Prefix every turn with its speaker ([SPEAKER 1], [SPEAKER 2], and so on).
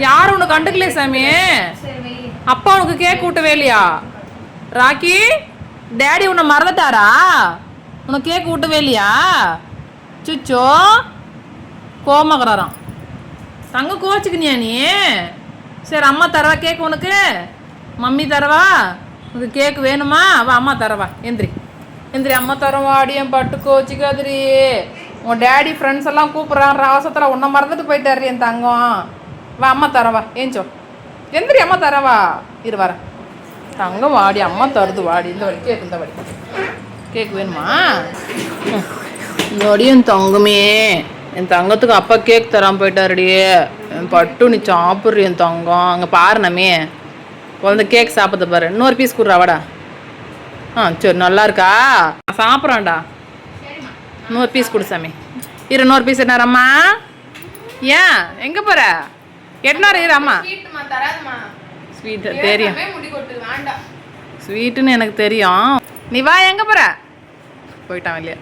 [SPEAKER 1] யாரும் உனக்கு கண்டுக்கலையே சாமி. அப்பா உனக்கு கேக் ஊட்டவே இல்லையா? ராக்கி டேடி உன்னை மறந்துட்டாரா? உனக்கு கேக் ஊட்டவே இல்லையா? சுச்சோ கோமகராம் தங்க கோச்சுக்கினியா நீ? சரி அம்மா தரவா கேக் உனக்கு? மம்மி தரவா? உனக்கு கேக் வேணுமா? வா அம்மா தரவா. எந்திரி எந்திரி அம்மா தரவா. அடியன் பட்டு கோச்சிக்காதிரி. உன் டேடி ஃப்ரெண்ட்ஸ் எல்லாம் கூப்பிட்றான் ராசத்தில். உன்னை மறந்துட்டு போயிட்டாரு என் தங்கம். வா அம்மா தரவா. ஏஞ்சோ எந்திரி அம்மா தரவா. இரு வரேன். தங்கம் வாடி அம்மா தருது வாடி. இந்த வழி கேக். இந்த வழி கேக் வேணுமா? இந்த என் தங்கமே. என் தங்கத்துக்கு அப்பா கேக் தராமல் போயிட்டாருடி. என் பட்டு நீ சாப்பிட்ற என் தங்கம். அங்கே பாரு நம்மே குழந்தை கேக் சாப்பிட்றது பாரு. இன்னொரு பீஸ் கொடுறாவாடா. சரி நல்லா இருக்கா? சாப்பிட்றான்டா. இன்னொரு பீஸ் கொடு சாமி. இரு இன்னொரு பீஸ் என்னாரம்மா? ஏன் எங்கே போகிற? எட்னாரு இரு அம்மா. ஸ்வீட்டு தெரியும். ஸ்வீட்டுன்னு எனக்கு தெரியும். நீ வா. எங்கே போகிற? போயிட்டான் இல்லையா?